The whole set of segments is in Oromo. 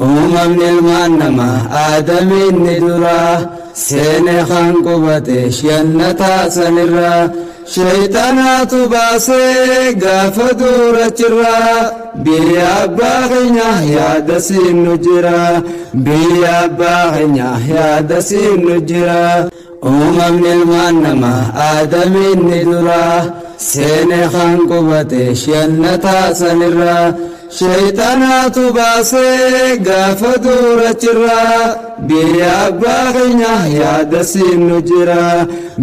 uumamni ilmaan namaa aadamiin ni dura seene kan qubate jannataa sanirraa shayxaanaatu baasee gaafa duurachirraa biyya abbaa keenya yaada siinnu jira biyya abbaa keenya yaada siinnu jira uumamni ilmaan namaa aadamiin ni dura seene kan qubate jannataa sanirraa shayxaanaatu baasee gaafa duurachirraa biyya abbaa keenya yaada siinnu jira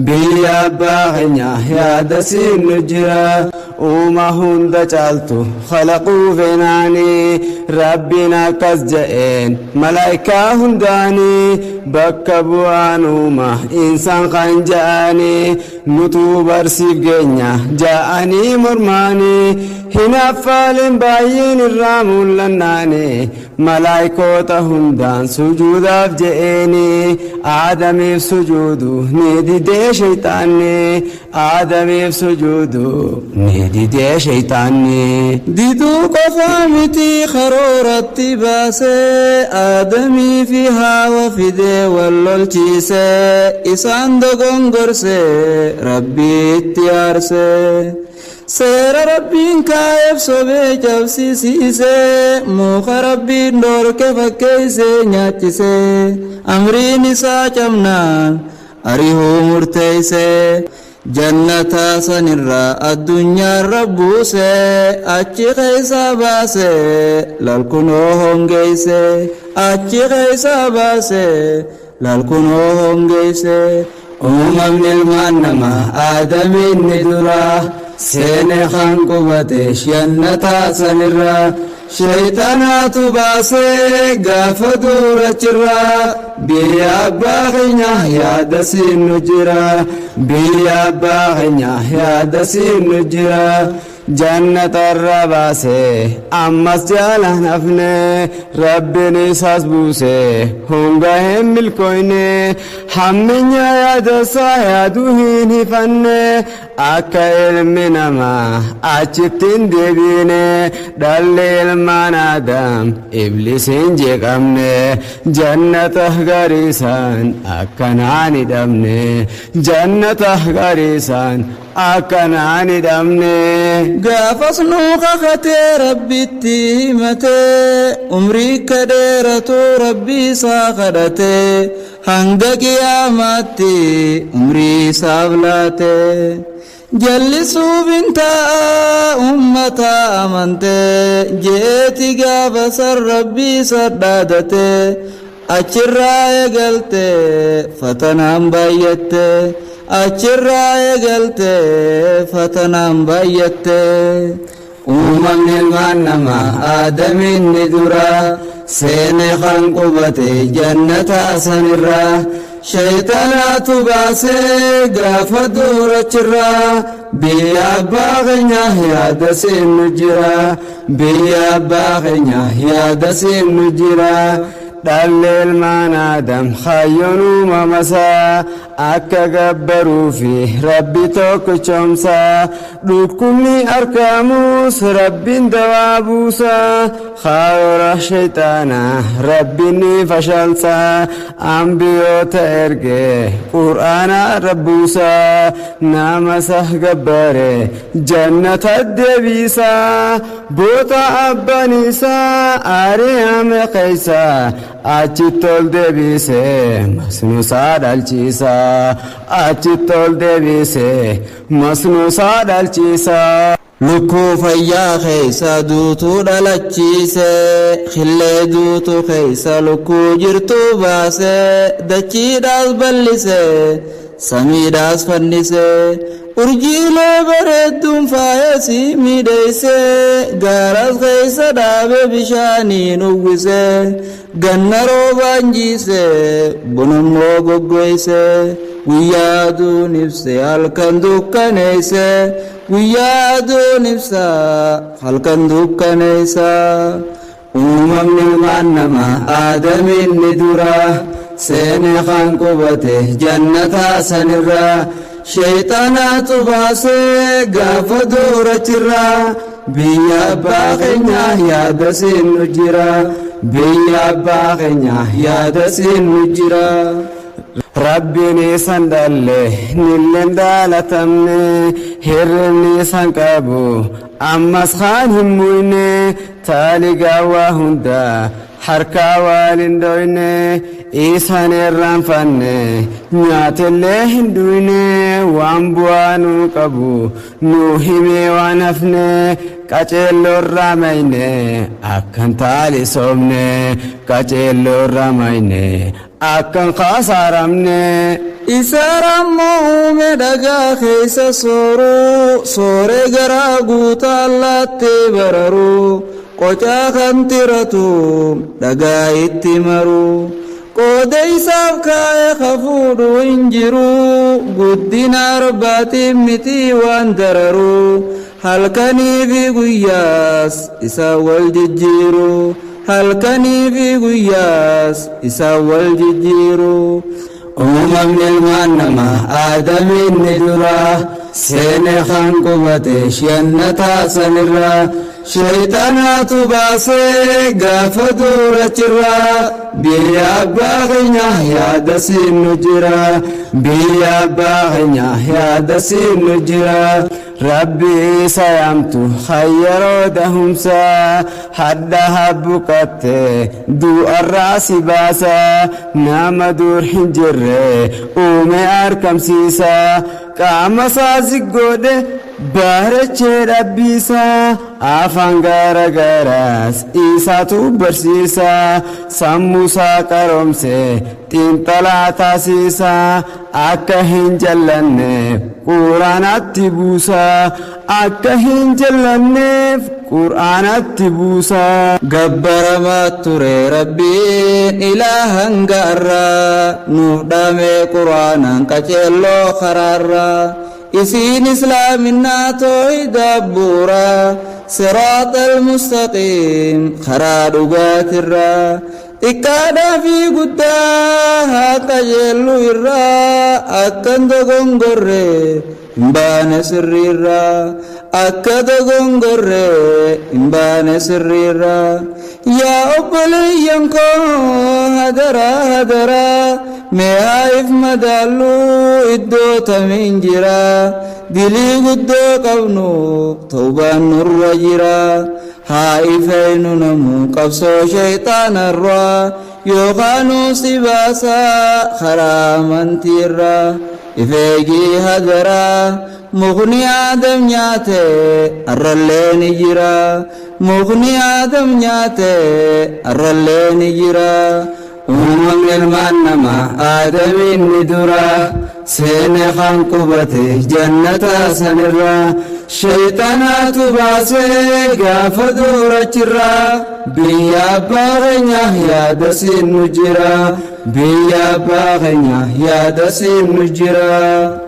biyya abbaa keenya yaada siinnu jira uuma hunda caaltu khalaquu feenaanii rabbiin akkas je'een malaa'ikaa hundaanii bakka bu'aan uuma insaan kan ja'anii nutuu barsiif geenya ja'anii mormaanii hin affaalin baay'een irraa mul'annaanii malaa'ikoota hundaan sujuudaaf je'eeni aadamiif sujuudu ni didee shayxaanni aadamiif sujuudu ni didee shayxaanni diduu qofaa miti karooratti baasee aadamii fi haawa fidee wal lolchiisee isaan dogonggorsee rabbiitti aarsee seera rabbiin kaa'eef sobee cabsisiisee muka rabbiin dhoorke fakkeessee nyaachisee amriin isaa cabnaan arihuu murteessee jannataa sanirraa addunyaan buusee achi keessaa baasee lalkunoo hongeessee achi keessaa baasee lalkunoo hongeessee uumamni ilmaan namaa aadamiin ni dura seene kan qubate jannataa sanirraa shayxaanaatu baasee gaafa duurachirraa biyya abbaa keenya yaada siinnu jira biyya abbaa keenya yaada siinnu jira jannatarraa baasee ammas jaalan hafne rabbiin isaas buusee hunga hin milkooyne hamminya yaadasaa yaaduu hin hifanne akka ilmi namaa achittiin deebiine dhalli ilmaan aadam iblisiin jeeqamne jannata gariisaan akkanaan hidhamne jannata gariisaan akkanaan hidhamne gaafas nuu kakatee rabbitti himatee umrii kadheeratu rabbi isaa kadhatee hanga qiyaamaatti umrii isaaf laatee jallisuuf hin ta'a ummata amantee jeeti gaafa san rabbi isa dhaadatee achirraa eegaltee fatanaan baay'attee achirraa eegaltee fatanaan baay'attee uumamni ilmaan namaa aadamiin ni dura seene kan qubate jannataa sanirraa shayxaanaatu baasee gaafa duurachirraa biyya abbaa keenya yaada siinnu jira biyya abbaa keenya yaada siinnu jira dhalli ilmaan aadam hayyoon uumamasaa akka gabbaruufi rabbi tokkichomsaa dhukkubni argamus rabbiin dawaa buusaa kaayora shayxaanaa rabbiin ni fashalsaa ambiyoota ergee qur'aana rabbuusaa namasa gabbare jannata deebisaa boota abbaan isaa ari'ame keeysaa achitti ol deebisee masnuusaa dhalchiisaa achitti ol deebisee masnuusaa dhalchiisaa lukkuu fayyaa keeysa duutuu dhalachiisee khillee duutuu keeysa lukkuu jirtuu baasee dachiidhaas ballisee samiidhaas fannisee urjiilee bareedduun faayasii miidheessee gaaras keeysa dhaabe bishaaniin uwwisee ganna roobaan jiisee bonammoo goggoysee guyyaa aduun ibse halkan dukkaneeyse guyyaa aduun ibsa halkan dukkaneeysa uumamni ilmaan namaa aadamiin ni dura seene kan qubate jannataa sanirraa shayxaanaatu baasee gaafa duurachirraa biyya abbaa keenya yaada siinnu jira biyya abbaa keenya yaada seennu jira. Rabbiin isan dhalle nilleen dhaalatamne hirribni isan qabu ammas kaan hin muyne taaligaa waa hunda harkaa waliin dhoyne isan irraanfanne nyaatellee hin dhuyne waan bu'aa nuu qabu nuu himee waan hafne qaceelloo irraa mayne akkan taalisoomne qaceelloo irraa mayne akkan khasaaramne. Isarammoo uume dhagaa keessa sooree garaa guutaa allaattee bararu qocaa kan tiratu dhagaa itti maru qooda isaaf kaa'e kafuudhu hin jiru guddina arbaatiif miti waan dararu halkanii fi guyyaas isa wal jijjiiru halkanii fi guyyaas isa wal jijjiiru. Uumamni ilmaan namaa aadamiin ni dura seene kan qubate shannataa sanirra shayxanaatu baasee gaafa duurachirra biyya abbaa keenya yaada siinnu jira biyya abbaa keenya yaada siinnu jira. Rabbi isa yaamtu hayyaroo dahumsa hadda habbuqatte du'arraa si baasa nama dur hin jirre uume arkamsiisa qaama isaa ziggoodhe baarechee dhabbiisa afaan garagaraas isaatu barsiisa sammuusaa qaroomse xiinxalaa taasiisa akka hin jallanneef quraanatti buusa akka hin jallanneef quraanatti buusa. Gabbaramaa ture rabbiin ilaahan gaarraa nuuf dhaamee quraanaan qaceelloo karaarraa isiin islaaminaa toohida buura siraatal mustaqiim karaa dhugaatirraa xiqqaadhaa fi guddaa haa qajeellu irraa akkan dogongorre hin baane sirriirraa akka dogongorre hin baane sirriirraa. Yaa obboleeyyan koo hadaraa hadaraa mee haif madaallu iddoo tamiin jira dilii guddoo qabnu tawbaan nurra jira haa ifeeynu namu qabsoo shayxaanarraa yookaanuu si baasaa karaa amantiirraa ifeegii hadaraa mukni aadam nyaate arrallee ni jira mukni aadam nyaate arrallee ni jira. Uumamni ilmaan namaa aadamiin ni dura seene kan qubate jannata sanirra shayxanaatu baasee gaafa duurachirra biyya abbaa keenya yaada siinnu jira biyya abbaa keenya yaada siinnu jira.